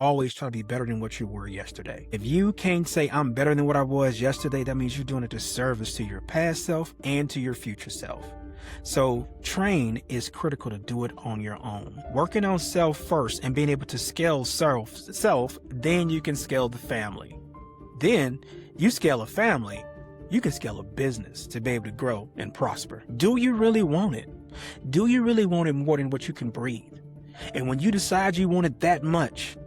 always try to be better than what you were yesterday. If you can't say I'm better than what I was yesterday, that means you're doing a disservice to your past self and to your future self. So train is critical to do it on your own. Working on self first and being able to scale self, then you can scale the family. Then you scale a family, you can scale a business to be able to grow and prosper. Do you really want it? Do you really want it more than what you can breathe? And when you decide you want it that much,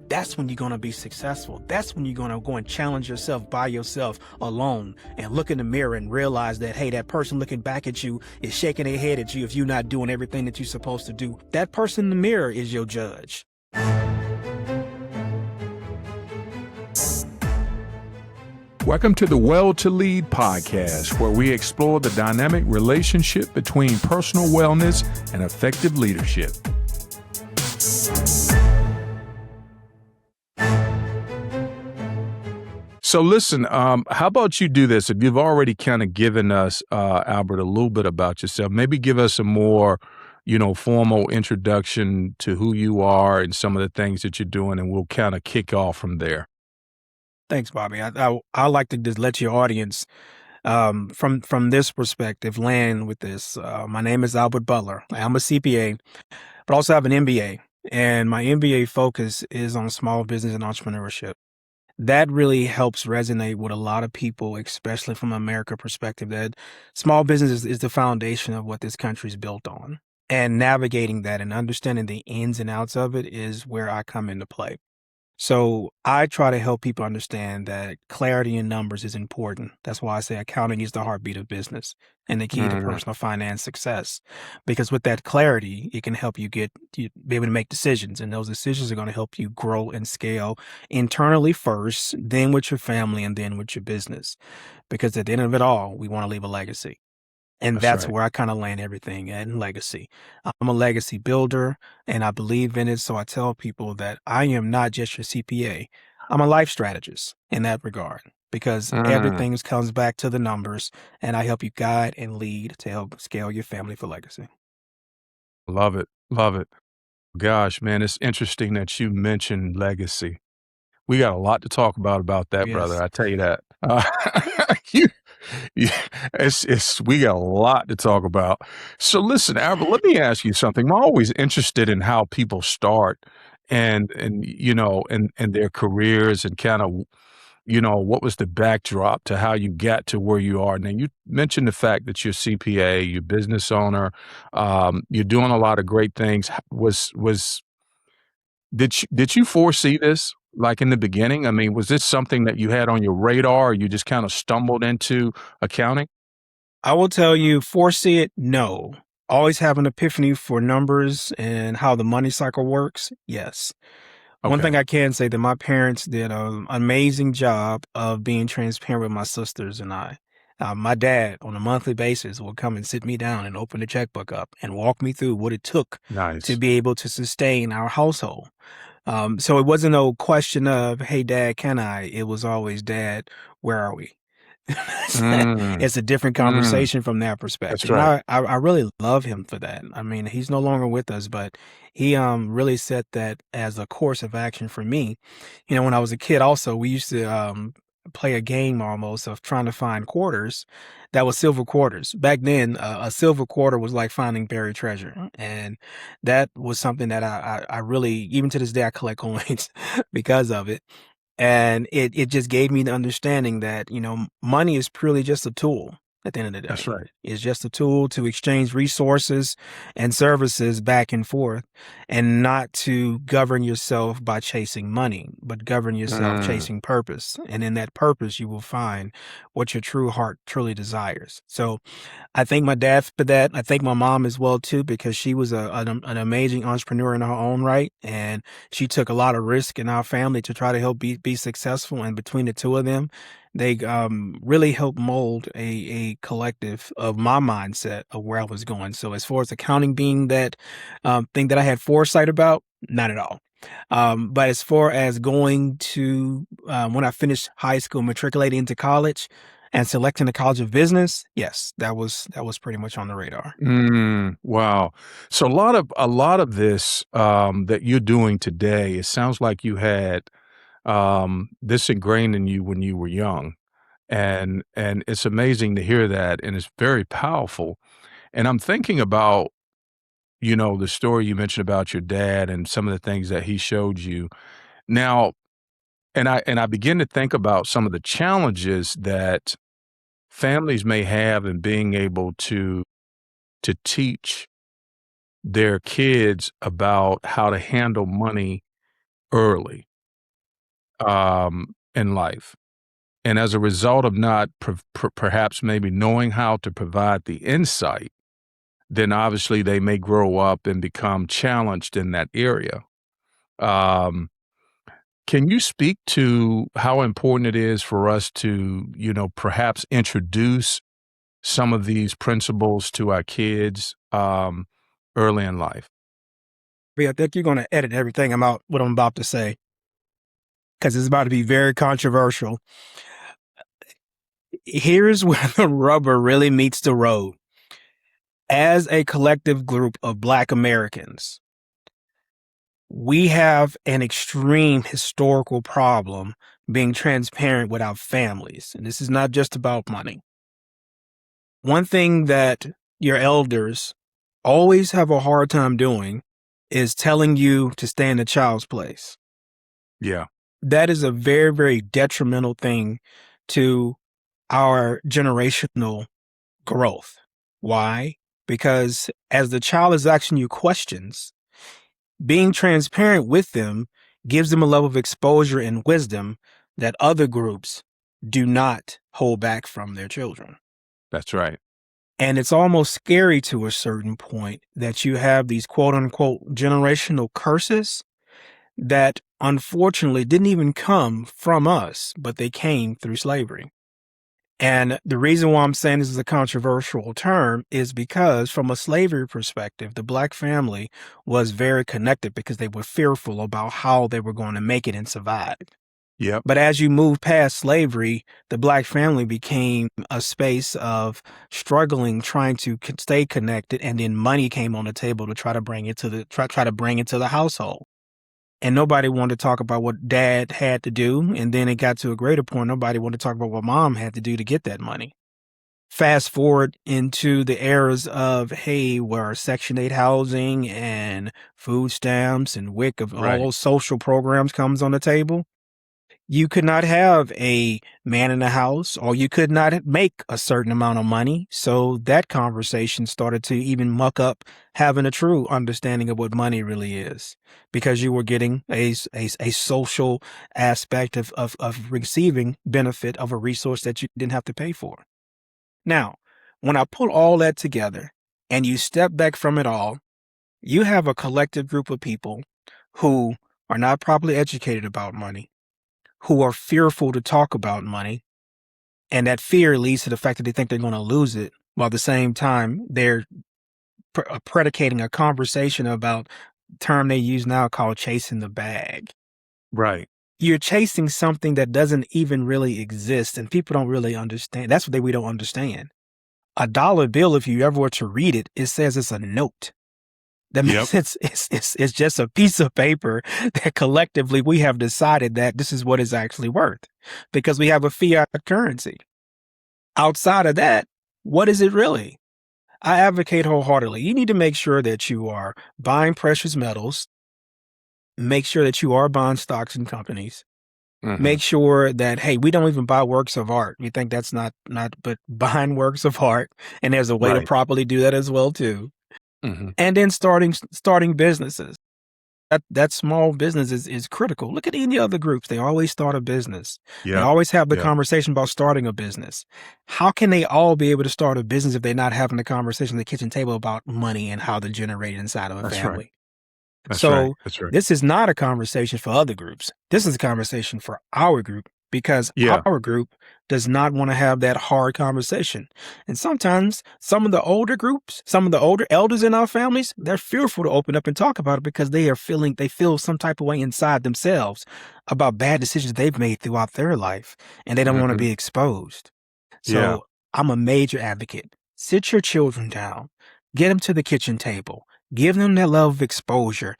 that's when you're going to be successful. That's when you're going to go and challenge yourself by yourself alone and look in the mirror and realize that, hey, that person looking back at you is shaking their head at you if you're not doing everything that you're supposed to do. That person in the mirror is your judge. Welcome to the Well to Lead podcast, where we explore the dynamic relationship between personal wellness and effective leadership. So listen, how about you do this? If you've already kind of given us, Albert, a little bit about yourself, maybe give us a more, formal introduction to who you are and some of the things that you're doing, and we'll kind of kick off from there. Thanks, Bobby. I like to just let your audience, from this perspective, land with this. My name is Albert Butler. I'm a CPA, but also have an MBA, and my MBA focus is on small business and entrepreneurship. That really helps resonate with a lot of people, especially from an America perspective, that small business is the foundation of what this country is built on. And navigating that and understanding the ins and outs of it is where I come into play. So I try to help people understand that clarity in numbers is important. That's why I say accounting is the heartbeat of business and the key to personal finance success. Because with that clarity, it can help you be able to make decisions. And those decisions are going to help you grow and scale internally first, then with your family, and then with your business. Because at the end of it all, we want to leave a legacy. And that's right. where I kind of land everything at in legacy. I'm a legacy builder and I believe in it. So I tell people that I am not just your CPA. I'm a life strategist in that regard because everything comes back to the numbers and I help you guide and lead to help scale your family for legacy. Love it. Love it. Gosh, man, it's interesting that you mentioned legacy. We got a lot to talk about that, brother. Yes. I tell you that. You, we got a lot to talk about. So listen, Albert, let me ask you something. I'm always interested in how people start and their careers and kind of, what was the backdrop to how you got to where you are. Now, you mentioned the fact that you're CPA, you're business owner, you're doing a lot of great things. Did you foresee this, like, in the beginning? I mean, was this something that you had on your radar, or you just kind of stumbled into accounting? I will tell you, foresee it, no. Always have an epiphany for numbers and how the money cycle works, yes. One Okay. thing I can say that my parents did an amazing job of being transparent with my sisters and I. My dad, on a monthly basis, would come and sit me down and open the checkbook up and walk me through what it took to Nice. be able to sustain our household. So it wasn't no question of, hey, Dad, can I? It was always, Dad, where are we? Mm, It's a different mm, conversation from that that's perspective. And right. I really love him for that. I mean, he's no longer with us, but he really set that as a course of action for me. When I was a kid also, we used to play a game almost of trying to find quarters that was silver quarters. Back then, a silver quarter was like finding buried treasure. And that was something that I really, even to this day, I collect coins because of it. And it just gave me the understanding that, money is purely just a tool at the end of the That's day. right. It's just a tool to exchange resources and services back and forth and not to govern yourself by chasing money, but govern yourself Mm, chasing purpose. And in that purpose, you will find what your true heart truly desires. So I thank my dad for that. I thank my mom as well too, because she was an amazing entrepreneur in her own right, and she took a lot of risk in our family to try to help be successful. And between the two of them, they really helped mold a collective of my mindset of where I was going. So as far as accounting being that thing that I had foresight about, not at all. But as far as going to when I finished high school, matriculating into college, And selecting the College of Business, yes, that was pretty much on the radar. Wow. So a lot of this, that you're doing today, it sounds like you had, this ingrained in you when you were young, and it's amazing to hear that, and it's very powerful. And I'm thinking about, the story you mentioned about your dad and some of the things that he showed you. Now, and I begin to think about some of the challenges that families may have in being able to teach their kids about how to handle money early, in life. And as a result of not perhaps maybe knowing how to provide the insight, then obviously they may grow up and become challenged in that area. Um, can you speak to how important it is for us to, perhaps introduce some of these principles to our kids, early in life? I think you're going to edit everything what I'm about to say, because it's about to be very controversial. Here's where the rubber really meets the road. As a collective group of Black Americans, we have an extreme historical problem being transparent with our families. And this is not just about money. One thing that your elders always have a hard time doing is telling you to stay in the child's place. Yeah. That is a very, very detrimental thing to our generational growth. Why? Because as the child is asking you questions, being transparent with them gives them a level of exposure and wisdom that other groups do not hold back from their children. That's right. And it's almost scary to a certain point that you have these quote unquote generational curses that unfortunately didn't even come from us, but they came through slavery. And the reason why I'm saying this is a controversial term is because from a slavery perspective, the Black family was very connected because they were fearful about how they were going to make it and survive. Yep. But as you move past slavery, the Black family became a space of struggling, trying to stay connected, and then money came on the table to try to bring it to the household. And nobody wanted to talk about what dad had to do. And then it got to a greater point. Nobody wanted to talk about what mom had to do to get that money. Fast forward into the eras of, hey, where Section 8 housing and food stamps and WIC of all Right. those social programs comes on the table. You could not have a man in the house, or you could not make a certain amount of money. So that conversation started to even muck up having a true understanding of what money really is, because you were getting a social aspect of receiving benefit of a resource that you didn't have to pay for. Now, when I put all that together and you step back from it all, you have a collective group of people who are not properly educated about money, who are fearful to talk about money. And that fear leads to the fact that they think they're going to lose it, while at the same time, they're predicating a conversation about a term they use now called chasing the bag. Right. You're chasing something that doesn't even really exist, and people don't really understand. That's what we don't understand. A dollar bill, if you ever were to read it, it says it's a note. That Yep. means it's just a piece of paper that collectively we have decided that this is what it's actually worth, because we have a fiat currency. Outside of that, what is it really? I advocate wholeheartedly. You need to make sure that you are buying precious metals, make sure that you are buying stocks and companies, Mhm. make sure that, hey, we don't even buy works of art. We think that's not, but buying works of art. And there's a way to Right. properly do that as well, too. Mhm. And then starting businesses. That small business is critical. Look at any other groups. They always start a business. They Yep. always have the Yep. conversation about starting a business. How can they all be able to start a business if they're not having the conversation at the kitchen table about money and how to generate it inside of a That's right. family? That's right. So That's right. this is not a conversation for other groups. This is a conversation for our group, because Yeah. our group does not want to have that hard conversation. And sometimes some of the older groups, some of the older elders in our families, they're fearful to open up and talk about it because they feel some type of way inside themselves about bad decisions they've made throughout their life, and they don't want to Mhm. be exposed. Yeah. So I'm a major advocate. Sit your children down, get them to the kitchen table, give them that level of exposure,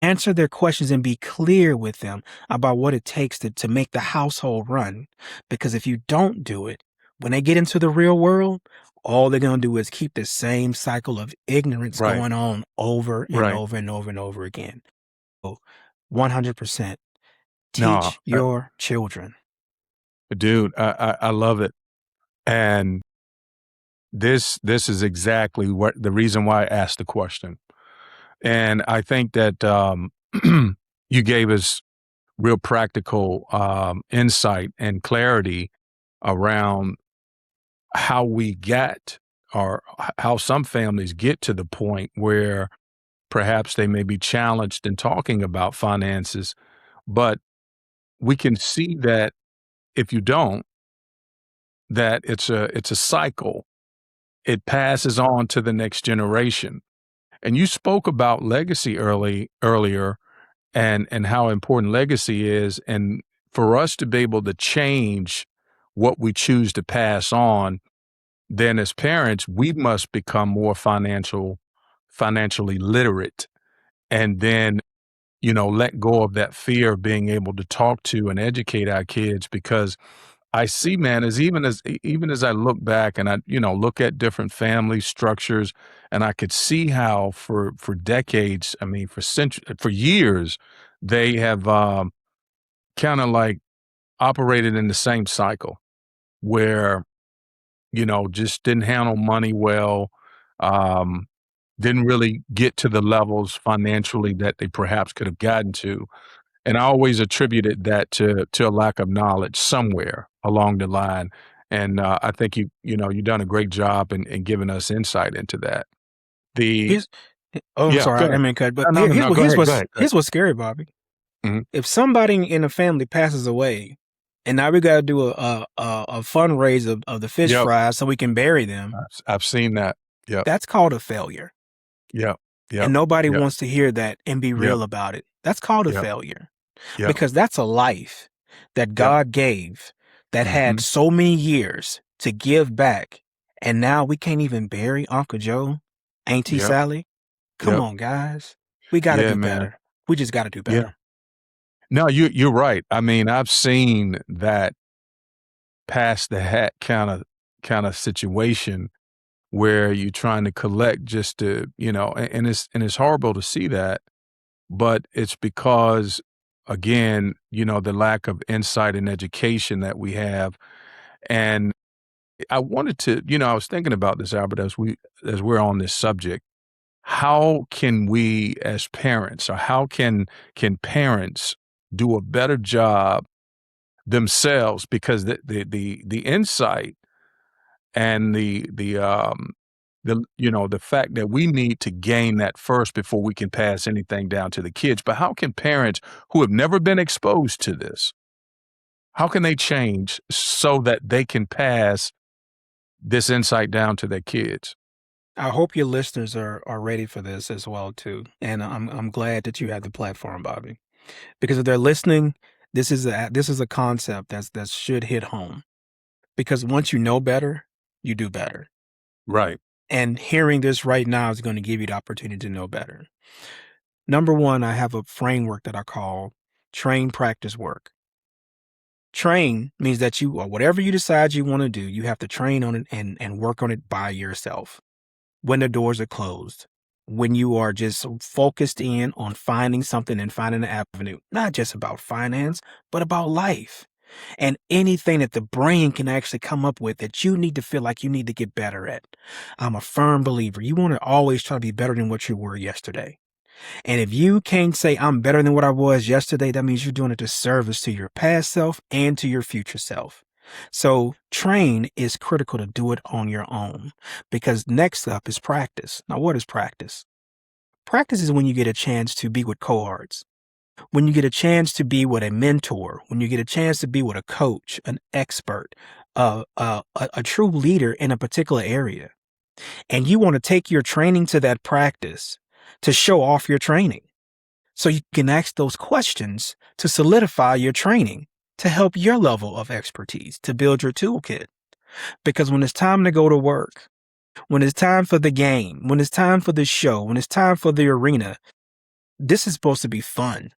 answer their questions, and be clear with them about what it takes to make the household run. Because if you don't do it, when they get into the real world, all they're going to do is keep the same cycle of ignorance Right. going on over and Right. over and over and over again. So 100% No, teach your children. dude, I love it. And this is exactly what the reason why I asked the question. And I think that you gave us real practical insight and clarity around how we get or how some families get to the point where perhaps they may be challenged in talking about finances, but we can see that if you don't, that it's a cycle. It passes on to the next generation. And you spoke about legacy earlier and how important legacy is. And for us to be able to change what we choose to pass on, then as parents, we must become more financially literate. And then, let go of that fear of being able to talk to and educate our kids because I see, man, even as I look back and I, look at different family structures, and I could see how for decades, I mean, for years, they have kind of like operated in the same cycle where just didn't handle money well, um, didn't really get to the levels financially that they perhaps could have gotten to. And I always attributed that to a lack of knowledge somewhere along the line. And I think you've done a great job in giving us insight into that. The Here's Oh, I'm Yeah, sorry, go I ahead. didn't mean to cut, but No, no, no, no, go ahead, go ahead, go ahead. here's what's scary, Bobby. Mhm. If somebody in a family passes away, and now we got to do a fundraise of the fish Yep, fries so we can bury them, I've seen that. Yep, that's called a failure. yep, yep, And nobody yep, wants to hear that and be yep, real about it. That's called a yep, failure yep, because that's a life that yep. God gave that had Mhm. so many years to give back. And now we can't even bury Uncle Joe, Auntie Yep, Sally. Come yep. on, guys. We got to Yeah, do man. better. We just got to do Yeah. better. No, you're right. I mean, I've seen that pass the hat kinda situation where you're trying to collect just to, and it's horrible to see that, but it's because, again, the lack of insight and education that we have, and I wanted to I was thinking about this, Albert, as we're on this subject. How can we as parents, or how can parents do a better job themselves? Because the insight and the fact that we need to gain that first before we can pass anything down to the kids. But how can parents who have never been exposed to this, how can they change so that they can pass this insight down to their kids? I hope your listeners are ready for this as well too. And I'm glad that you have the platform, Bobby. Because if they're listening, this is a concept that should hit home. Because once you know better, you do better. Right. And hearing this right now is going to give you the opportunity to know better. Number one, I have a framework that I call train, practice, work. Train means that you, or whatever you decide you want to do, you have to train on it and work on it by yourself. When the doors are closed, when you are just focused in on finding something and finding an avenue, not just about finance, but about life and anything that the brain can actually come up with that you need to feel like you need to get better at. I'm a firm believer. You want to always try to be better than what you were yesterday. And if you can't say I'm better than what I was yesterday, that means you're doing a disservice to your past self and to your future self. So train is critical to do it on your own because next up is practice. Now, what is practice? Practice is when you get a chance to be with cohorts, when you get a chance to be with a mentor, when you get a chance to be with a coach, an expert, a true leader in a particular area. And you want to take your training to that practice to show off your training. So you can ask those questions to solidify your training, to help your level of expertise, to build your toolkit. Because when it's time to go to work, when it's time for the game, when it's time for the show, when it's time for the arena, this is supposed to be fun.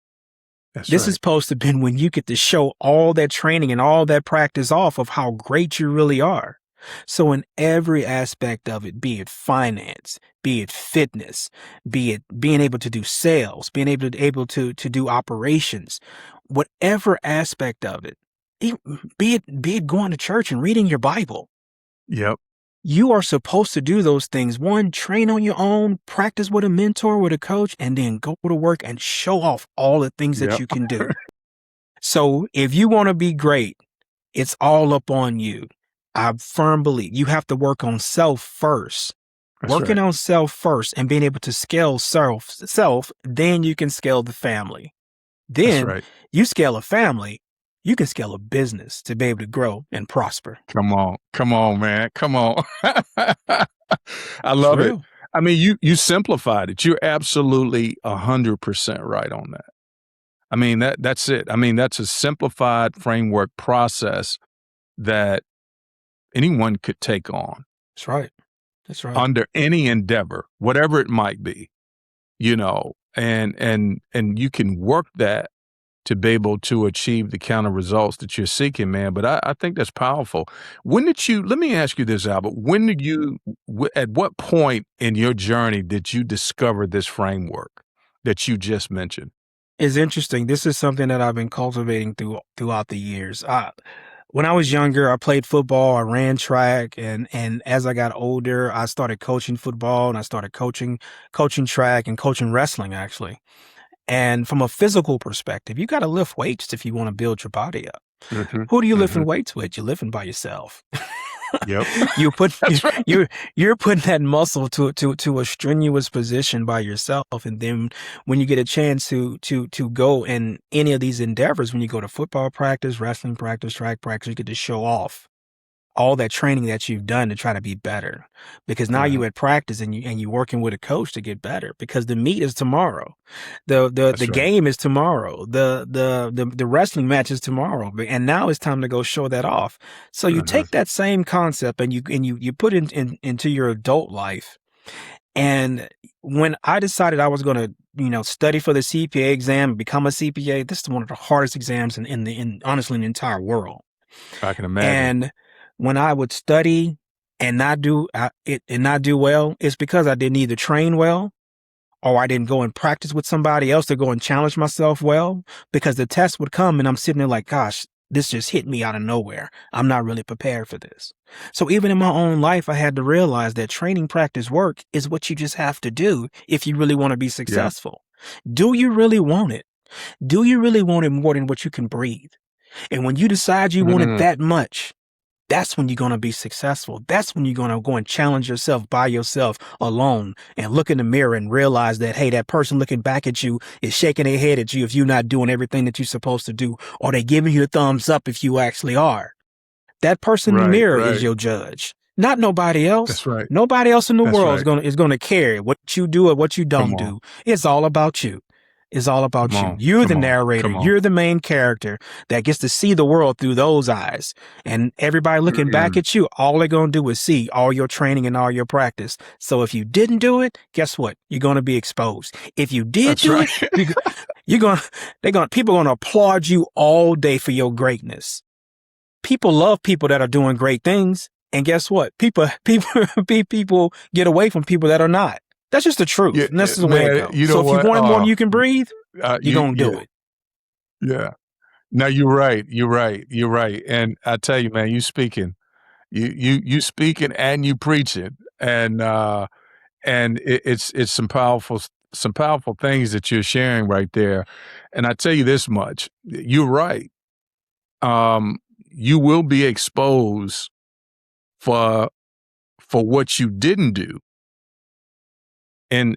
That's This is right. supposed to be when you get to show all that training and all that practice off of how great you really are. So in every aspect of it, be it finance, be it fitness, be it being able to do sales, being able to do operations, whatever aspect of it, be it going to church and reading your Bible. Yep. You are supposed to do those things. One, train on your own, practice with a mentor, with a coach, and then go to work and show off all the things that Yep. you can do. So if you want to be great, it's all up on you. I firm believe you have to work on self first. That's Working right. on self first and being able to scale self, then you can scale the family. That's Then right. you scale a family, you can scale a business to be able to grow and prosper. Come on. Come on, man. Come on. I For love it. real. I mean, you simplified it. You're absolutely 100% right on that. I mean, that's it. I mean, that's a simplified framework process that anyone could take on That's right. That's right. under any endeavor, whatever it might be, and you can work that to be able to achieve the kind of results that you're seeking, man. But I think that's powerful. Let me ask you this, Albert, at what point in your journey did you discover this framework that you just mentioned? It's interesting. This is something that I've been cultivating throughout the years. When I was younger, I played football, I ran track, and as I got older, I started coaching football and I started coaching track and coaching wrestling actually. And from a physical perspective, you got to lift weights if you want to build your body up. Mhm, Who do you lifting mhm. weights with? You're lifting by yourself. Yep. you put That's right. you're putting that muscle to a strenuous position by yourself, and then when you get a chance to go in any of these endeavors, when you go to football practice, wrestling practice, track practice, you get to show off all that training that you've done to try to be better, because now you Uh-huh. at practice and you working with a coach to get better, because the meet is tomorrow, the That's right. game is tomorrow, the wrestling match is tomorrow, and now it's time to go show that off. So you Uh-huh. take that same concept and you put it into your adult life. And when I decided I was going to, study for the CPA exam, become a CPA, this is one of the hardest exams in honestly in the entire world. I can imagine. And when I would study and not do well, it's because I didn't either train well or I didn't go and practice with somebody else to go and challenge myself well, because the test would come and I'm sitting there like, gosh, this just hit me out of nowhere. I'm not really prepared for this. So even in my own life, I had to realize that training, practice, work is what you just have to do if you really want to be Yeah. successful. Do you really want it? Do you really want it more than what you can breathe? And when you decide you want it Mm, that much, that's when you're going to be successful. That's when you're going to go and challenge yourself by yourself alone and look in the mirror and realize that, hey, that person looking back at you is shaking their head at you if you're not doing everything that you're supposed to do, or they giving you the thumbs up if you actually are. That person in the right, mirror is right. your judge, not nobody else. That's right. Nobody else in the That's world is right. gonna care what you do or what you Come don't on. do. It's all about you. It's all Come about you. on. You're the Come on. narrator. Come on. You're the main character that gets to see the world through those eyes. And everybody looking back Mm, at you, all they're gonna do is see all your training and all your practice. So if you didn't do it, guess what? You're gonna be exposed. If you did that's do right. it, you're gonna people are gonna applaud you all day for your greatness. People love people that are doing great things. And guess what? People get away from people that are not. That's just the Yeah, truth. And that's just the way it man, goes. you So know if you what? want it more than you can breathe, you're You going to do yeah, it. yeah. No, you're right. You're right. You're right. And I tell you, man, you speaking. You speaking and you preaching. And it's some powerful things that you're sharing right there. And I tell you this much, you're right. Um, you will be exposed for what you didn't do and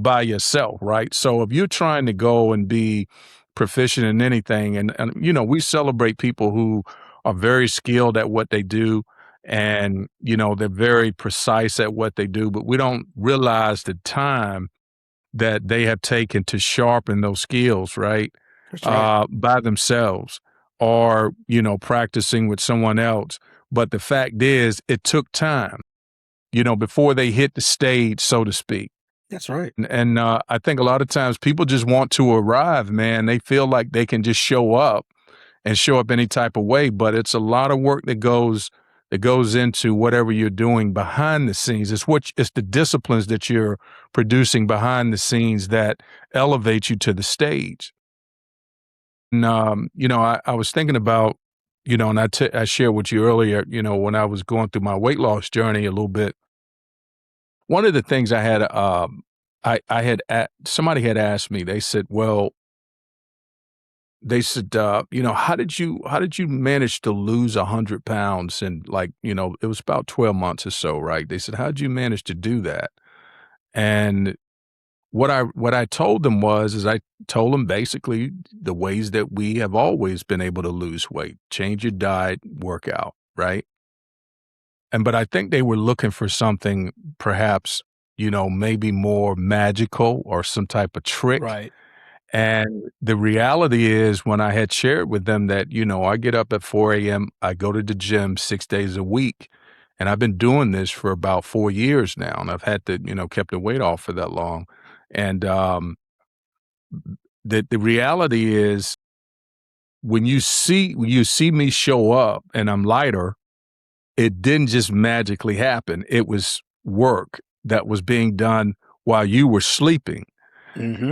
by yourself, right? So if you're trying to go and be proficient in anything, and we celebrate people who are very skilled at what they do, and they're very precise at what they do, but we don't realize the time that they have taken to sharpen those skills, right? That's right. By themselves, or practicing with someone else, But the fact is, it took time, before they hit the stage, so to speak. That's right. And I think a lot of times people just want to arrive, man. They feel like they can just show up and show up any type of way, but it's a lot of work that goes into whatever you're doing behind the scenes. It's the disciplines that you're producing behind the scenes that elevate you to the stage. And I was thinking about, and I shared with you earlier, when I was going through my weight loss journey a little bit. One of the things somebody had asked me. They said, "Well," how did you manage to lose 100 pounds? And like, it was about 12 months or so, right? They said, how did you manage to do that? And what I told them is I told them basically the ways that we have always been able to lose weight: change your diet, work out, right? But I think they were looking for something perhaps, maybe more magical or some type of trick. Right. And the reality is, when I had shared with them that, I get up at 4 a.m., I go to the gym 6 days a week, and I've been doing this for about 4 years now, and I've had to, kept the weight off for that long. And the reality is, when you see me show up and I'm lighter, it didn't just magically happen. It was work that was being done while you were sleeping, Hmm.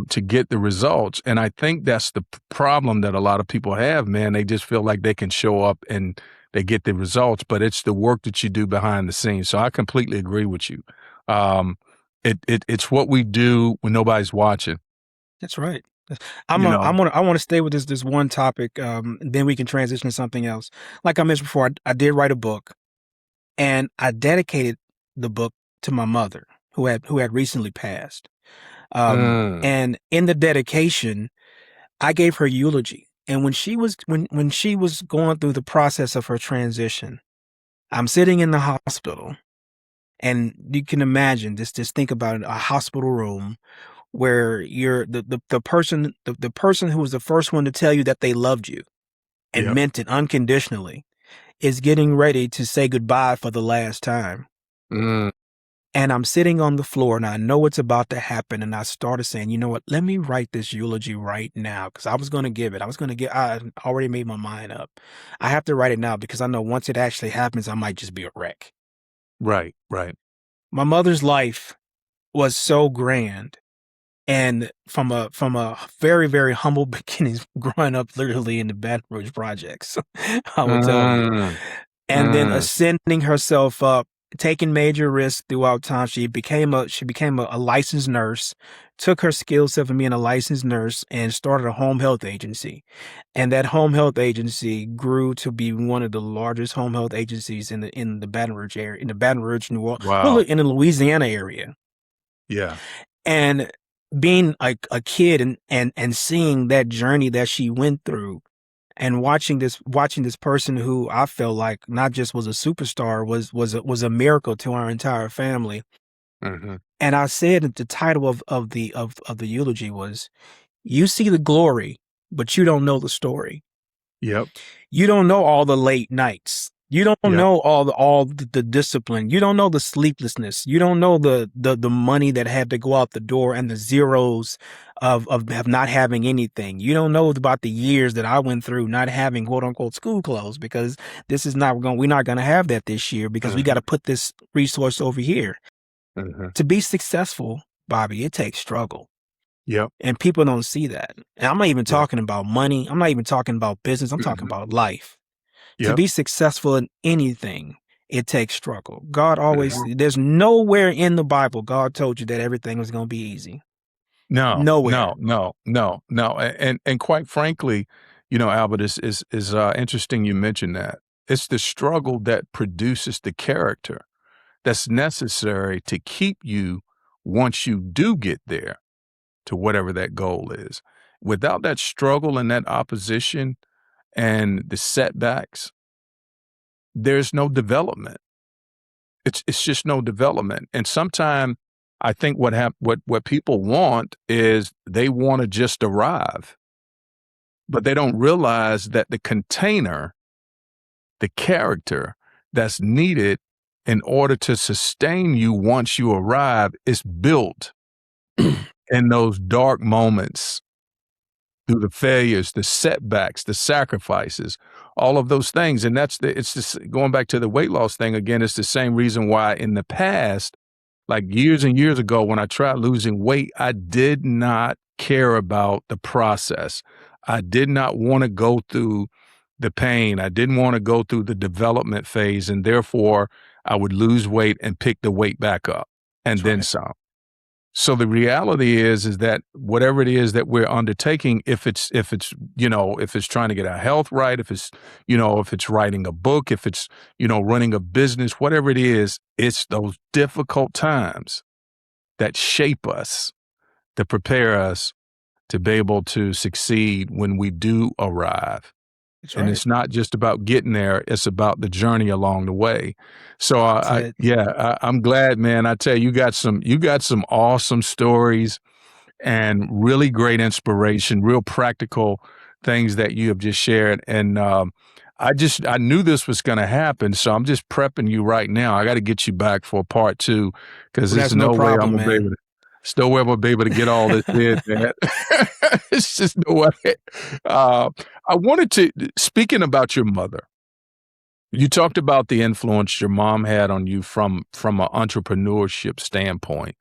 to get the results. And I think that's the problem that a lot of people have, man. They just feel like they can show up and they get the results, but it's the work that you do behind the scenes. So I completely agree with you. Um, it's what we do when nobody's watching, That's right. you know? I want to stay with this one topic. Then we can transition to something else. Like I mentioned before, I did write a book, and I dedicated the book to my mother, who had recently passed. Mm, And in the dedication, I gave her eulogy. And when she was going through the process of her transition, I'm sitting in the hospital, and you can imagine just think about it, a hospital room where you're the person who was the first one to tell you that they loved you and yep. meant it unconditionally is getting ready to say goodbye for the last time. Mm, And I'm sitting on the floor and I know it's about to happen. And I started saying, you know what, let me write this eulogy right now. Cause I was going to give it. I already made my mind up. I have to write it now because I know once it actually happens, I might just be a wreck. right, right. My mother's life was so grand. And from a very, very humble beginnings, growing up literally in the Baton Rouge projects, I will tell you. Mm, And then mm, ascending herself up, taking major risks throughout time. She became a licensed nurse, took her skill set from being a licensed nurse and started a home health agency. And that home health agency grew to be one of the largest home health agencies in the Baton Rouge area, in the Baton Rouge, New Orleans, well, wow. in the Louisiana area. Yeah. And being like a kid and seeing that journey that she went through and watching this person who I felt like not just was a superstar, was a miracle to our entire family. Hmm. And I said that the title of the eulogy was, "You see the glory, but you don't know the story. Yep. You don't know all the late nights. You don't Yep. know all the discipline. You don't know the sleeplessness. You don't know the money that had to go out the door and the zeros of not having anything. You don't know about the years that I went through not having quote unquote school clothes because we're not gonna have that this year because we got Hmm. to put this resource over here. Hmm. To be successful, Bobby, it takes struggle. Yep. And people don't see that. And I'm not even Yep. talking about money. I'm not even talking about business. I'm talking Hmm. about life. To Yep. be successful in anything, it takes struggle. Hmm. There's nowhere in the Bible God told you that everything was going to be easy. No, Nowhere. no, no, no, no. And quite frankly, Albert, is interesting you mentioned that. It's the struggle that produces the character that's necessary to keep you once you do get there to whatever that goal is. Without that struggle and that opposition and the setbacks, there's no development. It's just no development. And sometimes I think what people want is they want to just arrive, but they don't realize that the character that's needed in order to sustain you once you arrive is built in those dark moments through the failures, the setbacks, the sacrifices, all of those things. And it's just going back to the weight loss thing again, it's the same reason why in the past, like years and years ago, when I tried losing weight, I did not care about the process. I did not want to go through the pain. I didn't want to go through the development phase. And therefore, I would lose weight and pick the weight back up and That's then right. some. So the reality is that whatever it is that we're undertaking, if it's trying to get our health right, if it's writing a book, if it's, running a business, whatever it is, it's those difficult times that shape us, to prepare us to be able to succeed when we do arrive. That's And right. it's not just about getting there, it's about the journey along the way. So That's it. I'm glad, man. I tell you, you got some awesome stories and really great inspiration, real practical things that you have just shared. And I knew this was going to happen, so I'm just prepping you right now. I got to get you back for part two because Well, there's that's no no way I'm problem, gonna be man. able to. There's no way I'm gonna be able to get all this in, man. It's just no way. Uh, I wanted to, speaking about your mother, you talked about the influence your mom had on you from an entrepreneurship standpoint,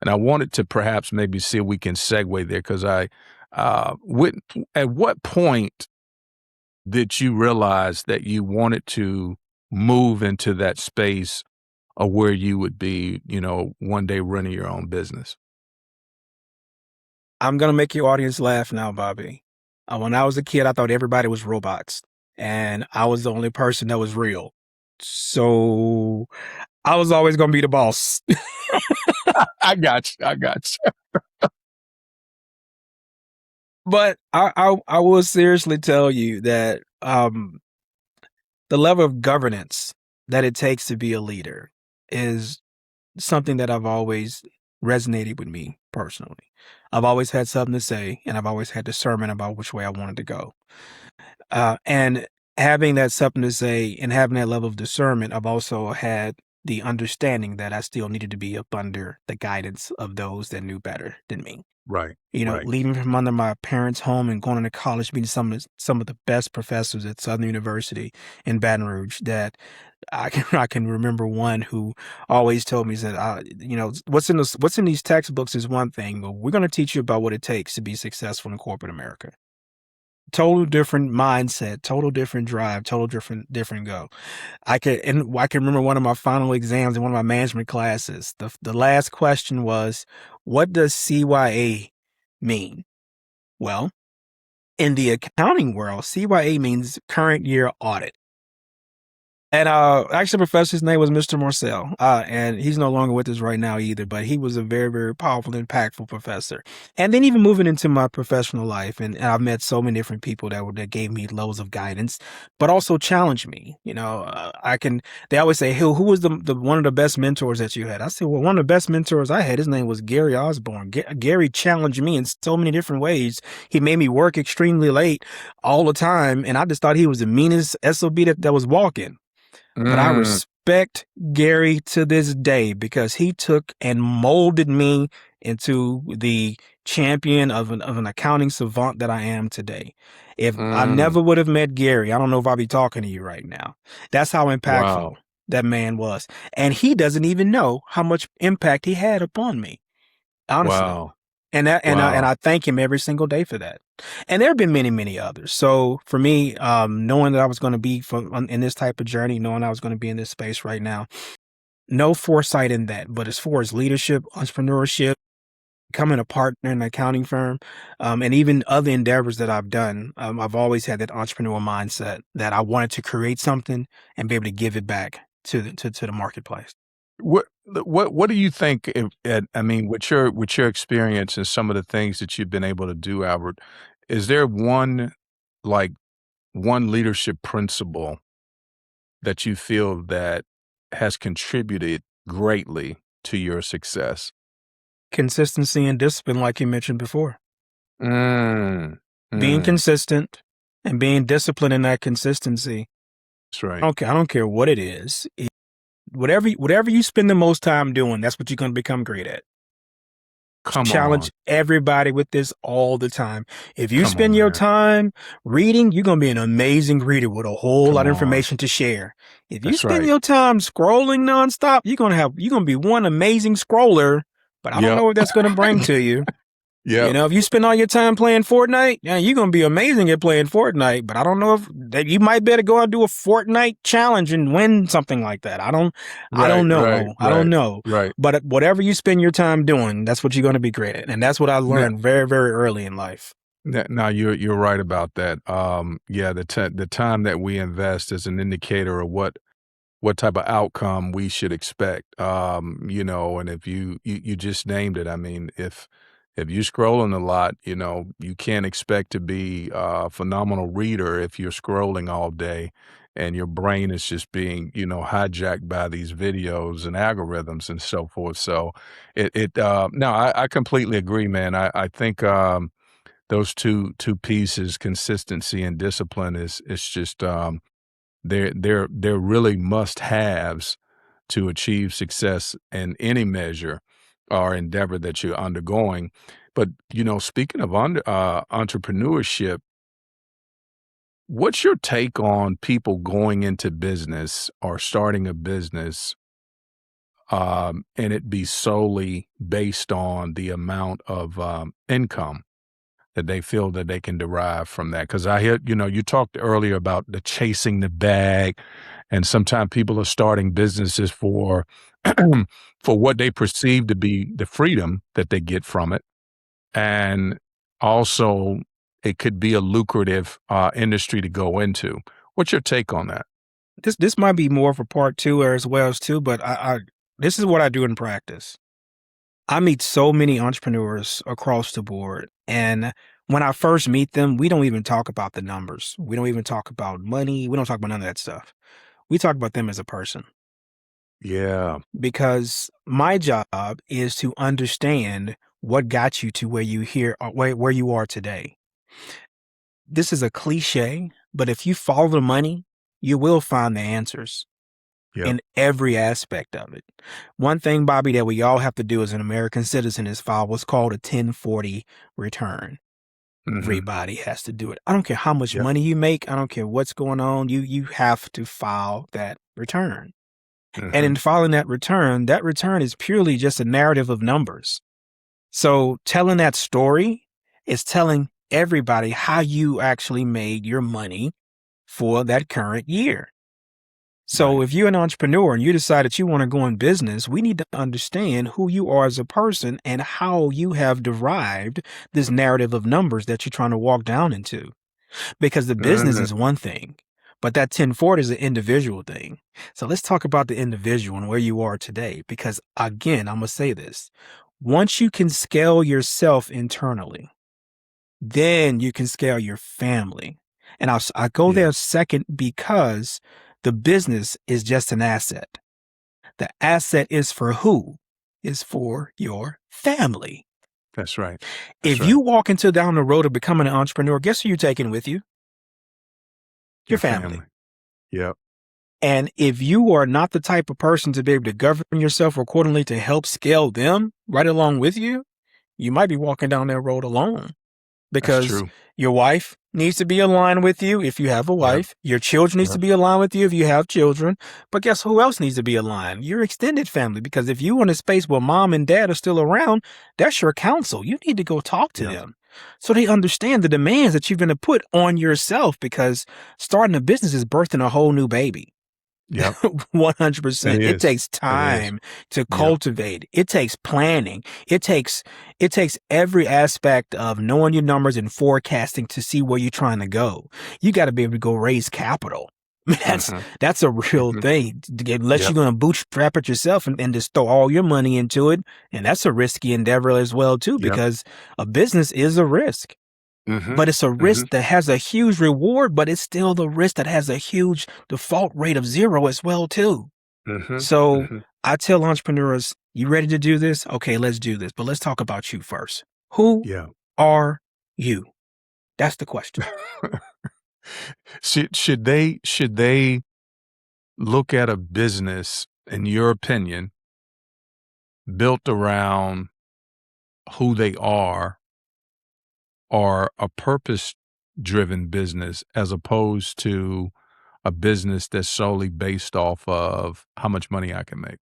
and I wanted to perhaps maybe see if we can segue there because with, at what point did you realize that you wanted to move into that space of where you would be, one day running your own business? I'm gonna make your audience laugh now, Bobby. When I was a kid, I thought everybody was robots, and I was the only person that was real. So I was always gonna be the boss. I got you. I got you. But I will seriously tell you that the level of governance that it takes to be a leader is something that I've always resonated with me personally. I've always had something to say, and I've always had discernment about which way I wanted to go. And having that something to say and having that level of discernment, I've also had the understanding that I still needed to be up under the guidance of those that knew better than me. Right. Right. Leaving from under my parents' home and going into college, meeting some of the best professors at Southern University in Baton Rouge. That I can remember one who always told me that what's in these textbooks is one thing, but we're going to teach you about what it takes to be successful in corporate America. Total different mindset, total different drive, total different go. I can remember one of my final exams in one of my management classes. The last question was, what does CYA mean? Well, in the accounting world, CYA means current year audit. And actually, the professor's name was Mr. Marcel, and he's no longer with us right now either. But he was a very, very powerful, impactful professor. And then even moving into my professional life, and I've met so many different people that gave me loads of guidance, but also challenged me. I can. They always say, "Who was the one of the best mentors that you had?" I said, "Well, one of the best mentors I had, his name was Gary Osborne. Gary challenged me in so many different ways. He made me work extremely late all the time, and I just thought he was the meanest SOB that was walking." But I Mm, respect Gary to this day because he took and molded me into the champion of an accounting savant that I am today. If I mm, never would have met Gary, I don't know if I'd be talking to you right now. That's how impactful wow. that man was. And he doesn't even know how much impact he had upon me, honestly. Wow. And Wow. I thank him every single day for that. And there have been many, many others. So for me, knowing that I was going to be in this type of journey, knowing I was going to be in this space right now, no foresight in that. But as far as leadership, entrepreneurship, becoming a partner in an accounting firm, and even other endeavors that I've done, I've always had that entrepreneurial mindset that I wanted to create something and be able to give it back to the marketplace. What do you think I mean, with your experience and some of the things that you've been able to do, Albert, is there like, one leadership principle that you feel that has contributed greatly to your success? Consistency and discipline, like you mentioned before. Mm, Being mm, consistent and being disciplined in that consistency That's right. I don't care what it is. Whatever you spend the most time doing, that's what you're going to become great at. Come Challenge on. everybody with this all the time. If you Come on, spend your man. time reading, you're going to be an amazing reader with a whole lot Come of on. information to share. If you That's spend right. your time scrolling nonstop, you're going to be one amazing scroller, but I don't Yep. know what that's going to bring to you. You Yep. know, if you spend all your time playing Fortnite, yeah, you're going to be amazing at playing Fortnite, but I don't know if that you might better go and do a Fortnite challenge and win something like that. I Right, don't right, know. I don't right, know. right. But whatever you spend your time doing, that's what you're going to be great at. And that's what I Now, learned very, very early in life. now you're right about that. Yeah, the time that we invest is an indicator of what type of outcome we should expect. And if you just named it, I mean, if you're scrolling a lot, you can't expect to be a phenomenal reader if you're scrolling all day and your brain is just being, hijacked by these videos and algorithms and so forth. So no, I completely agree, man. I think, those two pieces, consistency and discipline is just, they're really must-haves to achieve success in any measure or endeavor that you're undergoing. But, speaking of entrepreneurship, what's your take on people going into business or starting a business, and it be solely based on the amount of, income that they feel that they can derive from that? Because I hear, you talked earlier about the chasing the bag, and sometimes people are starting businesses for for what they perceive to be the freedom that they get from it, and also it could be a lucrative industry to go into. What's your take on that? This might be more of a part two or as well as two, but I this is what I do in practice. I meet so many entrepreneurs across the board. And when I first meet them, we don't even talk about the numbers. We don't even talk about money. We don't talk about none of that stuff. We talk about them as a person Yeah. because my job is to understand what got you to where you here where you are today. This is a cliche, but if you follow the money, you will find the answers Yep. in every aspect of it. One thing, Bobby, that we all have to do as an American citizen is file what's called a 1040 return. Hmm. Everybody has to do it. I don't care how much Yep. money you make. I don't care what's going on. You have to file that return. And Hmm. in filing that return is purely just a narrative of numbers. So telling that story is telling everybody how you actually made your money for that current year. So Right. if you're an entrepreneur and you decide that you want to go in business, we need to understand who you are as a person and how you have derived this narrative of numbers that you're trying to walk down into. Because the business Hmm. is one thing, but that 1040 is an individual thing. So let's talk about the individual and where you are today. Because again, I'm going to say this. Once you can scale yourself internally, then you can scale your family. And I go Yeah. there second because the business is just an asset. The asset is for who? Is for your family. That's right. That's If right. you walk into down the road of becoming an entrepreneur, guess who you're taking with you? Your Your family. family. Yep. And if you are not the type of person to be able to govern yourself accordingly to help scale them right along with you, you might be walking down that road alone. That's Because true. your wife needs to be aligned with you if you have a Yep. wife. Your children needs to Yep. be aligned with you if you have children. But guess who else needs to be aligned? Your extended family. Because if you in a space where mom and dad are still around, that's your counsel. You need to go talk to Yep. them so they understand the demands that you're going to put on yourself because starting a business is birthing a whole new baby. Yep. It 100%. It is. takes It is. time to Yep. cultivate. It takes planning. It takes every aspect of knowing your numbers and forecasting to see where you're trying to go. You got to be able to go raise capital. That's Mhm. that's a real Mhm. thing. Unless you're Yep. going to bootstrap it yourself and just throw all your money into it, and that's a risky endeavor as well too, Yep. because a business is a risk. Mhm. But it's a risk Mhm. that has a huge reward, but it's still the risk that has a huge default rate of 0 as well too. Mhm. So Mhm. I tell entrepreneurs, you ready to do this? Okay, let's do this. But let's talk about you first. Who Yeah. are you? That's the question. Should they look at a business, in your opinion, built around who they are or a purpose-driven business as opposed to a business that's solely based off of how much money I can make?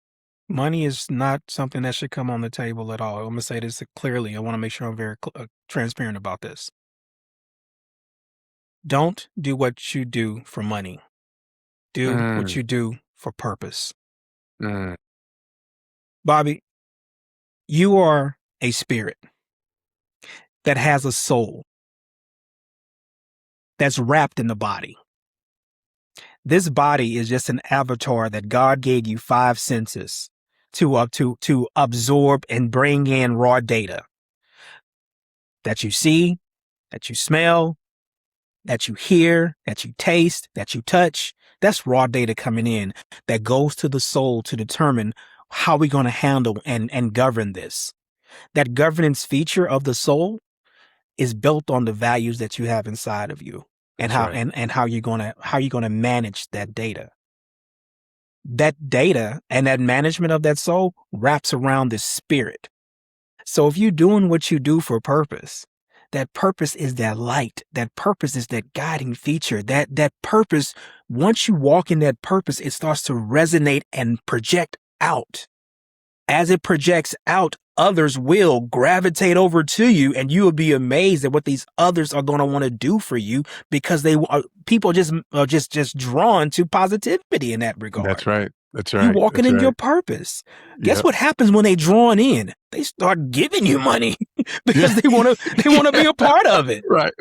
Money is not something that should come on the table at all. I'm gonna say this clearly. I want to make sure I'm very transparent about this. Don't do what you do for money. Do what Mm, you do for purpose. mm, Bobby, you are a spirit that has a soul that's wrapped in the body. This body is just an avatar that God gave you five senses to absorb and bring in raw data that you see, that you smell, that you hear, that you taste, that you touch. That's raw data coming in that goes to the soul to determine how we're going to handle and govern this. That governance feature of the soul is built on the values that you have inside of you and that's right. how you're gonna manage that data. That data and that management of that soul wraps around the spirit. So if you're doing what you do for purpose, that purpose is that light. That purpose is that guiding feature. That purpose, once you walk in that purpose, it starts to resonate and project out. As it projects out, others will gravitate over to you, and you will be amazed at what these others are going to want to do for you because they are people just are just drawn to positivity in that regard. That's right. That's You right. walking That's in your right. purpose. Guess Yep. what happens when they drawn in? They start giving you money Yeah. because they want to be a part of it. Right.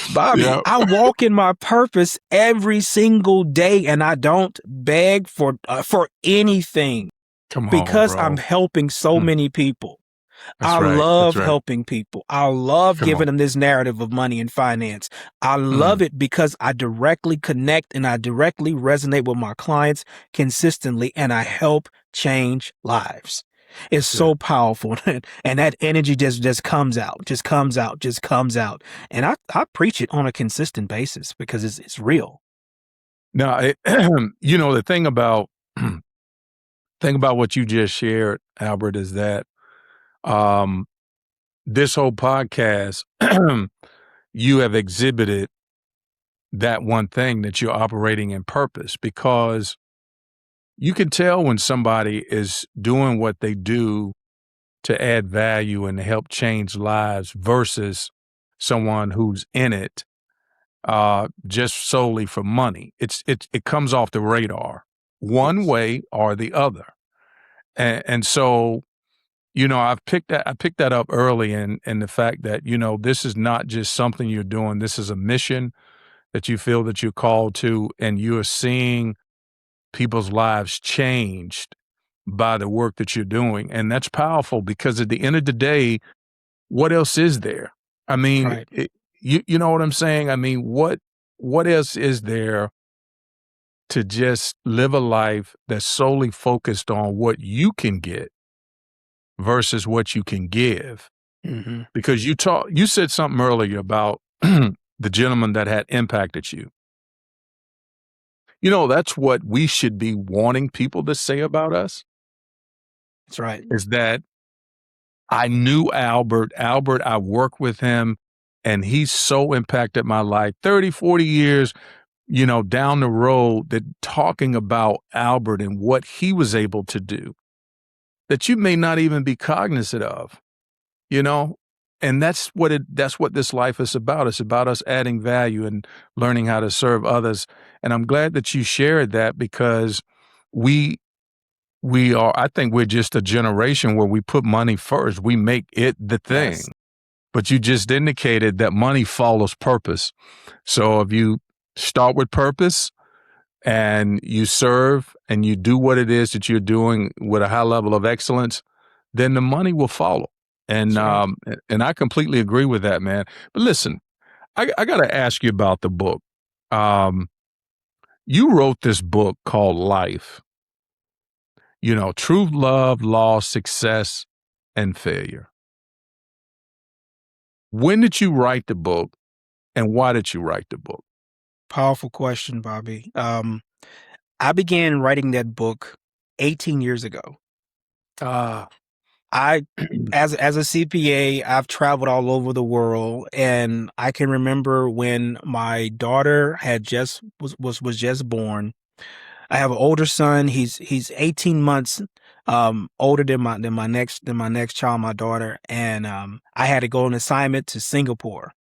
Bobby, Yeah. I walk in my purpose every single day, and I don't beg for anything Come on, because I'm bro. helping so Mm, many people. that's I right. That's love right. helping people. I love Come on. giving them this narrative of money and finance. I love Mm, it because I directly connect and I directly resonate with my clients consistently and I help change lives. It's that's it. so powerful and that energy just comes out, just comes out, just comes out. And I preach it on a consistent basis because it's real. Now, the thing about what you just shared, Albert, is that um, this whole podcast, you have exhibited that one thing that you're operating in purpose because you can tell when somebody is doing what they do to add value and to help change lives versus someone who's in it just solely for money. It comes off the radar one Yes. way or the other, and so I picked that up early in the fact that this is not just something you're doing. This is a mission that you feel that you're called to, and you are seeing people's lives changed by the work that you're doing, and that's powerful because at the end of the day, what else is there? I mean, Right. you know what I'm saying? I mean, what else is there to just live a life that's solely focused on what you can get versus what you can give? Hmm. Because you said something earlier about the gentleman that had impacted you. That's what we should be wanting people to say about us That's right. is that I knew Albert. Albert, I worked with him and he's so impacted my life 30, 40 years, down the road that talking about Albert and what he was able to do that you may not even be cognizant of, you know? And that's what this life is about. It's about us adding value and learning how to serve others. And I'm glad that you shared that because we I think we're just a generation where we put money first. We make it the Yes. thing. But you just indicated that money follows purpose. So if you start with purpose and you serve and you do what it is that you're doing with a high level of excellence, then the money will follow. And That's right. and I completely agree with that, man. But listen, I got to ask you about the book. Um, you wrote this book called Life. Truth, love, loss, success, and failure. When did you write the book, and why did you write the book? Powerful question, Bobby. I began writing that book 18 years ago. Uh, I, as a CPA, I've traveled all over the world, and I can remember when my daughter had just was just born. I have an older son. He's 18 months older than my next child, my daughter, and I had to go on assignment to Singapore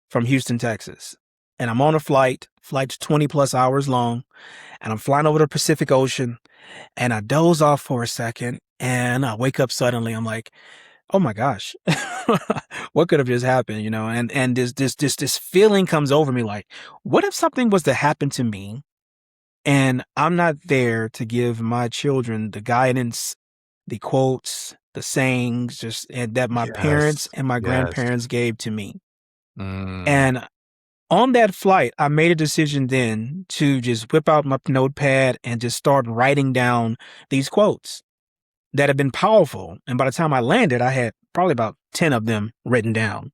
from Houston, Texas. And I'm on a flight's 20 plus hours long, and I'm flying over the Pacific Ocean, and I doze off for a second, and I wake up suddenly. I'm like, oh my gosh, what could have just happened, you know? And this feeling comes over me like, what if something was to happen to me and I'm not there to give my children the guidance, the quotes, the sayings, just and that my Yes. parents and my Yes. grandparents gave to me. Mm. And on that flight, I made a decision then to just whip out my notepad and just start writing down these quotes that have been powerful. And by the time I landed, I had probably about 10 of them written down.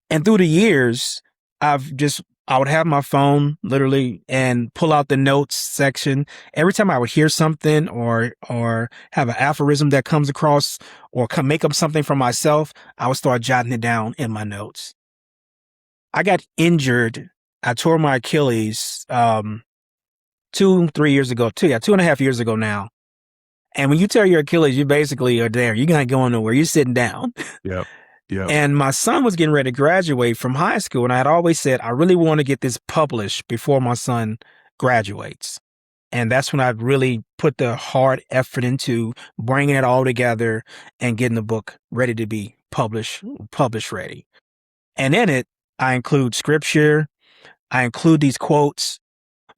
And through the years, I would have my phone literally and pull out the notes section. Every time I would hear something or have an aphorism that comes across or make up something for myself, I would start jotting it down in my notes. I got injured. I tore my Achilles 2 and a half years ago now. And when you tear your Achilles, you basically are there. You're not going nowhere. You're sitting down. Yep. Yep. And my son was getting ready to graduate from high school. And I had always said, I really want to get this published before my son graduates. And that's when I really put the hard effort into bringing it all together and getting the book ready to be published ready. And in it, I include scripture. I include these quotes.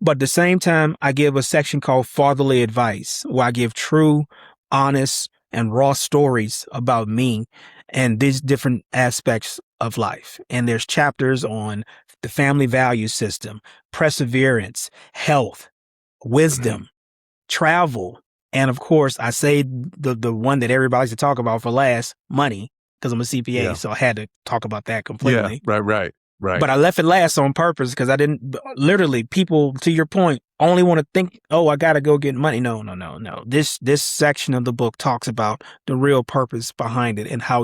But at the same time, I give a section called Fatherly Advice, where I give true, honest, and raw stories about me and these different aspects of life. And there's chapters on the family value system, perseverance, health, wisdom, travel, and of course, I say the one that everybody likes to talk about for last, money, because I'm a CPA, Yeah. so I had to talk about that Yeah. completely. Right. But I left it last on purpose because I didn't literally people, to your point, only want to think, oh, I got to go get money. No. This section of the book talks about the real purpose behind it and how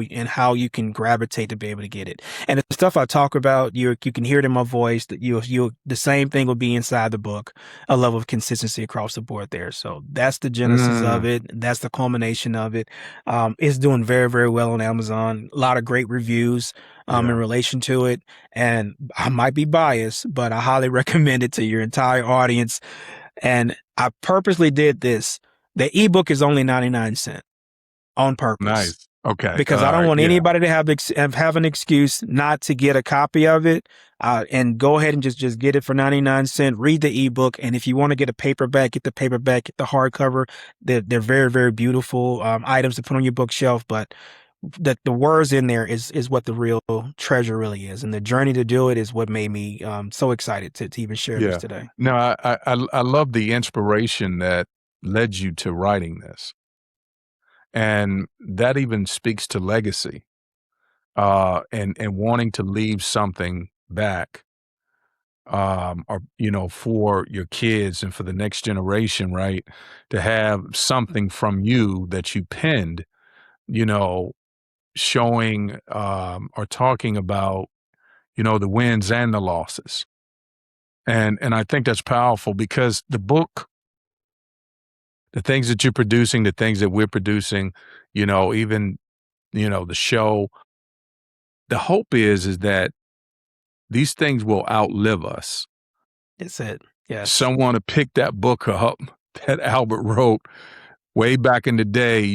you can gravitate to be able to get it. And the stuff I talk about, you can hear it in my voice that the same thing will be inside the book, a level of consistency across the board there. So that's the genesis of Mm. it. That's the culmination of it. It's doing very, very well on Amazon. A lot of great reviews in Yeah. relation to it. And I might be biased, but I highly recommend it to your entire audience. And I purposely did this. The ebook is only 99 cents on purpose Nice. Okay. because I All don't right. want Yeah. anybody to have an excuse not to get a copy of it. And go ahead and just get it for 99 cents. Read the ebook. And if you want to get a paperback, get the paperback, get the hardcover. They're very, very beautiful items to put on your bookshelf. But the words in there is what the real treasure really is, and the journey to do it is what made me so excited to even share this Yeah. today. No, I love the inspiration that led you to writing this, and that even speaks to legacy, and wanting to leave something back, or for your kids and for the next generation, right? To have something from you that you penned, you know, showing or talking about, the wins and the losses. And I think that's powerful because the book, the things that you're producing, the things that we're producing, even, the show, the hope is that these things will outlive us. It's it. Yes. Someone to pick that book up that Albert wrote way back in the day,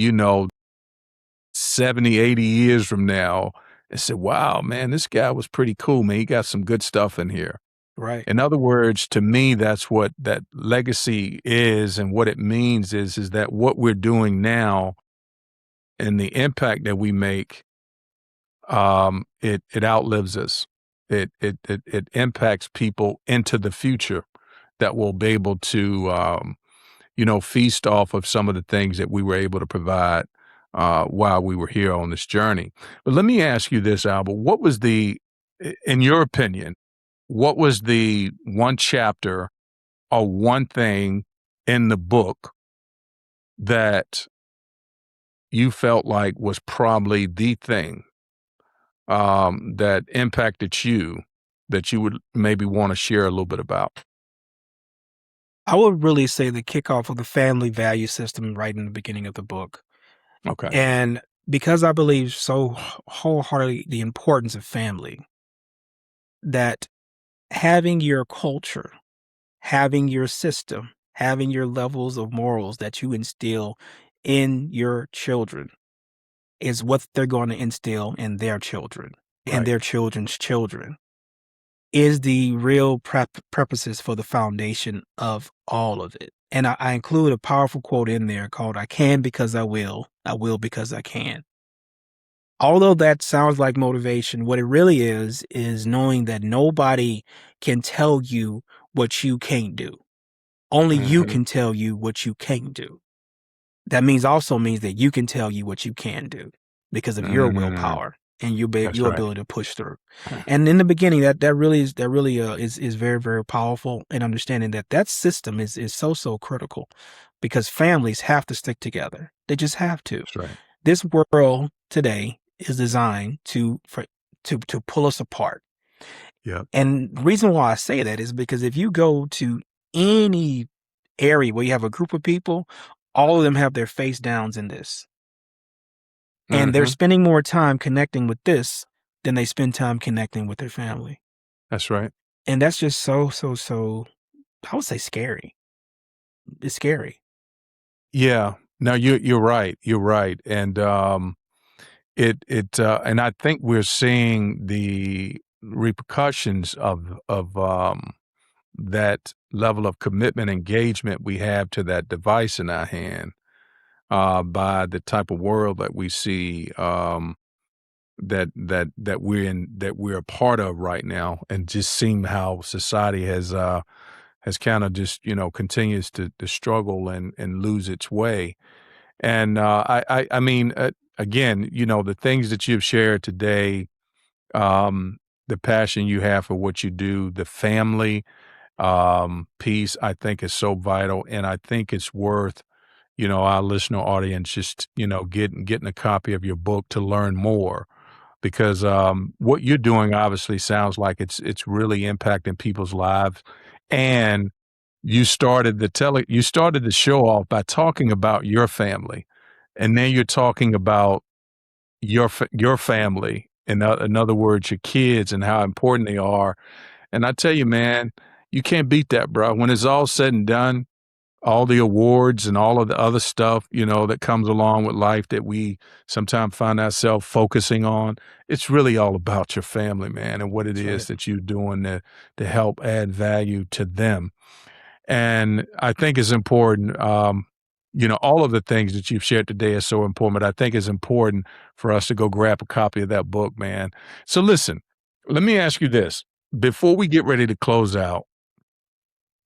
70, 80 years from now, and said, wow, man, this guy was pretty cool, man. He got some good stuff in here. Right. In other words, to me, that's what that legacy is, and what it means is that what we're doing now and the impact that we make, it outlives us. It impacts people into the future that will be able to, feast off of some of the things that we were able to provide while we were here on this journey. But let me ask you this, Albert: in your opinion, what was the one chapter or one thing in the book that you felt like was probably the thing that impacted you that you would maybe want to share a little bit about? I would really say the kickoff of the family value system right in the beginning of the book. Okay. And because I believe so wholeheartedly the importance of family, that having your culture, having your system, having your levels of morals that you instill in your children is what they're going to instill in their children and Right. their children's children is the real purposes for the foundation of all of it. And I include a powerful quote in there called I can because I will because I can. Although that sounds like motivation, what it really is knowing that nobody can tell you what you can't do. Only you Mhm. can tell you what you can't do. That means that you can tell you what you can do because of your Mm. willpower and That's your right. ability to push through. And in the beginning, that really is very very powerful. And understanding that that system is so critical because families have to stick together. They just have to. That's right. This world today is designed to pull us apart. Yep. And the reason why I say that is because if you go to any area where you have a group of people, all of them have their face downs in this. And they're Mhm. spending more time connecting with this than they spend time connecting with their family. That's right. And that's just so, I would say scary. It's scary. Yeah. No, you're right. You're right. And and I think we're seeing the repercussions of that level of commitment engagement we have to that device in our hand by the type of world that we see that we're a part of right now, and just seeing how society has kind of just continues to struggle and lose its way. And I mean, again, the things that you've shared today, the passion you have for what you do, the family piece, I think is so vital, and I think it's worth our listener audience just getting a copy of your book to learn more, because what you're doing obviously sounds like it's really impacting people's lives. And you started the show off by talking about your family, and then you're talking about your family, in other words, your kids and how important they are. And I tell you, man, you can't beat that, bro. When it's all said and done, all the awards and all of the other stuff, that comes along with life that we sometimes find ourselves focusing on, it's really all about your family, man, and what it That's is right. that you're doing to help add value to them. And I think it's important, all of the things that you've shared today are so important, but I think it's important for us to go grab a copy of that book, man. So listen, let me ask you this. Before we get ready to close out,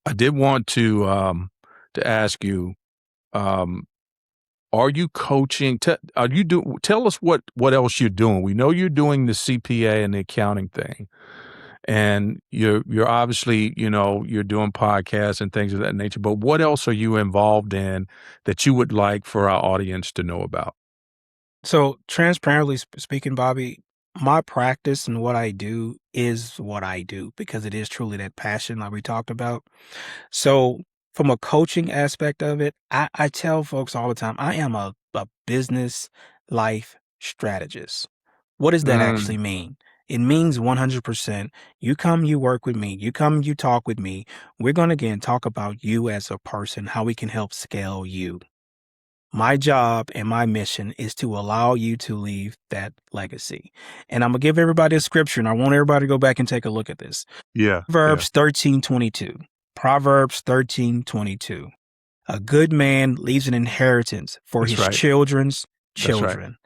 I did want to ask you, um, are you coaching? Are you do? Tell us what else you're doing. We know you're doing the CPA and the accounting thing, and you're obviously you're doing podcasts and things of that nature. But what else are you involved in that you would like for our audience to know about? So transparently speaking, Bobby, my practice and what I do is what I do because it is truly that passion like we talked about. So, from a coaching aspect of it, I tell folks all the time, I am a business life strategist. What does that Mm, actually mean? It means 100%. You come, you work with me. You come, you talk with me. We're going to again talk about you as a person, how we can help scale you. My job and my mission is to allow you to leave that legacy. And I'm going to give everybody a scripture, and I want everybody to go back and take a look at this. yeah, yeah, Proverbs 13:22. Proverbs 13:22. A good man leaves an inheritance for that's his right. children's That's right. children.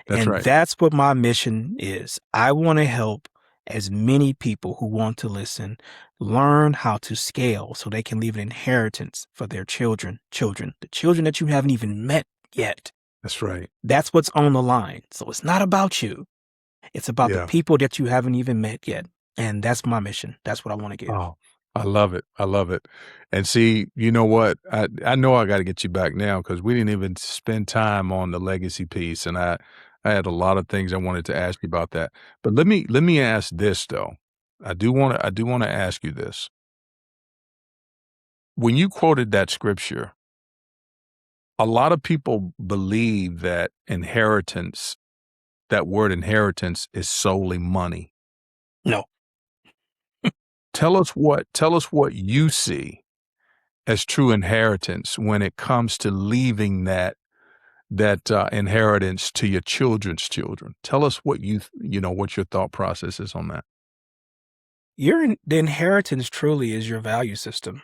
That's And right. that's what my mission is. I want to help as many people who want to listen learn how to scale so they can leave an inheritance for their children, the children that you haven't even met yet. That's right. That's what's on the line. So it's not about you. It's about the Yeah. people that you haven't even met yet. And that's my mission. That's what I want to give. Oh. I love it. I love it. And see, you know what? I know I got to get you back now because we didn't even spend time on the legacy piece, and I had a lot of things I wanted to ask you about that. But let me ask this though. I do want to ask you this. When you quoted that scripture, a lot of people believe that inheritance, that word inheritance, is solely money. No, Tell us what you see as true inheritance when it comes to leaving that inheritance to your children's children. Tell us what what your thought process is on that. the inheritance truly is your value system.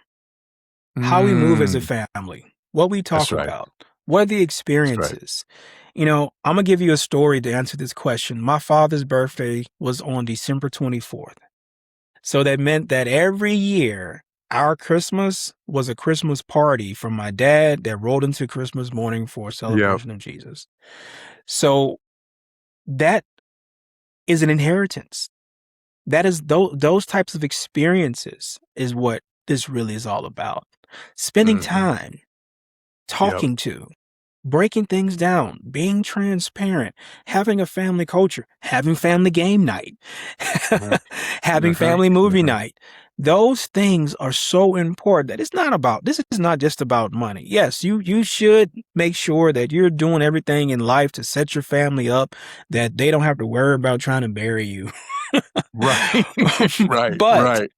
How we move as a Mm, family, what we that's talk right. about, what are the That's right. experiences. I'm gonna give you a story to answer this question. My father's birthday was on December 24th. So that meant that every year, our Christmas was a Christmas party from my dad that rolled into Christmas morning for a Yep. celebration of Jesus. So that is an inheritance. That is those types of experiences is what this really is all about. Spending Mhm. time, Yep. talking to, breaking things down, being transparent, having a family culture, having family game night, Uh-huh. having Uh-huh. family movie Uh-huh. night. Those things are so important that this is not just about money. Yes, you should make sure that you're doing everything in life to set your family up that they don't have to worry about trying to bury you. Right. Right. But Right.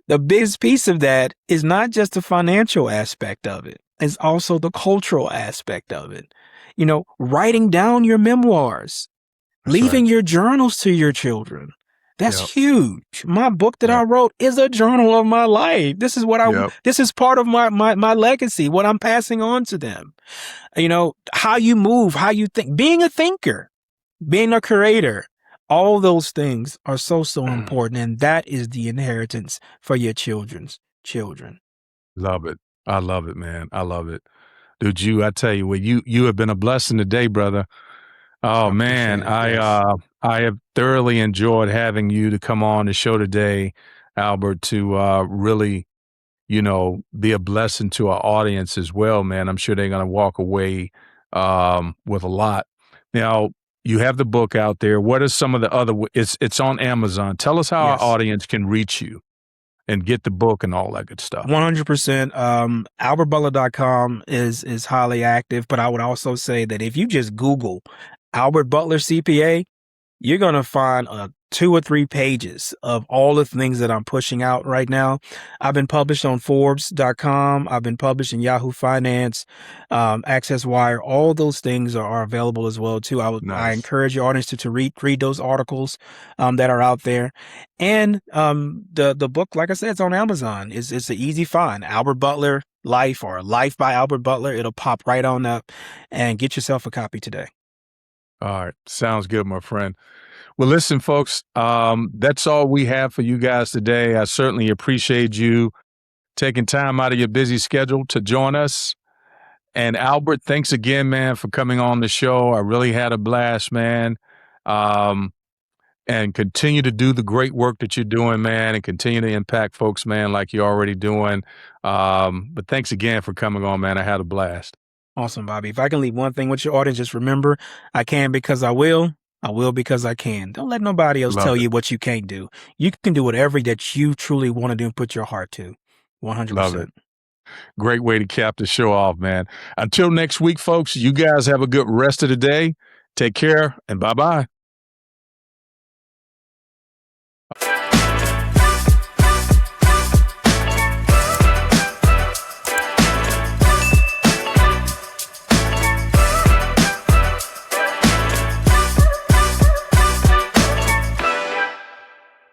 the biggest piece of that is not just the financial aspect of it, it's also the cultural aspect of it. Writing down your memoirs, That's right. leaving your journals to your children. That's Yep. huge. My book that I Yep. wrote is a journal of my life. Yep. This is part of my legacy, what I'm passing on to them. How you move, how you think, being a thinker, being a creator, all those things are so important. And that is the inheritance for your children's children. Love it. I love it, man. I love it. Dude, I tell you what, you have been a blessing today, brother. Oh I man, appreciate it. Yes. I have thoroughly enjoyed having you to come on the show today, Albert, to really, be a blessing to our audience as well, man. I'm sure they're gonna walk away with a lot. Now, you have the book out there. What are some of the other it's on Amazon. Tell us how our Yes. audience can reach you and get the book and all that good stuff. 100%. AlbertButler.com is highly active, but I would also say that if you just Google Albert Butler CPA, you're going to find 2 or 3 pages of all the things that I'm pushing out right now. I've been published on Forbes.com. I've been published in Yahoo Finance, Access Wire. All those things are available as well too. I Nice. encourage your audience to read those articles that are out there. And the book, like I said, it's on Amazon. It's an easy find. Albert Butler Life or Life by Albert Butler. It'll pop right on up, and get yourself a copy today. All right. Sounds good, my friend. Well, listen, folks, that's all we have for you guys today. I certainly appreciate you taking time out of your busy schedule to join us. And Albert, thanks again, man, for coming on the show. I really had a blast, man. Um, and continue to do the great work that you're doing, man, and continue to impact folks, man, like you're already doing. But thanks again for coming on, man. I had a blast. Awesome, Bobby. If I can leave one thing with your audience, just remember, I can because I will. I will because I can. Don't let nobody else Love tell it. you what you can't do. You can do whatever that you truly want to do and put your heart to. Love it. 100%. Great way to cap the show off, man. Until next week, folks, you guys have a good rest of the day. Take care and bye bye.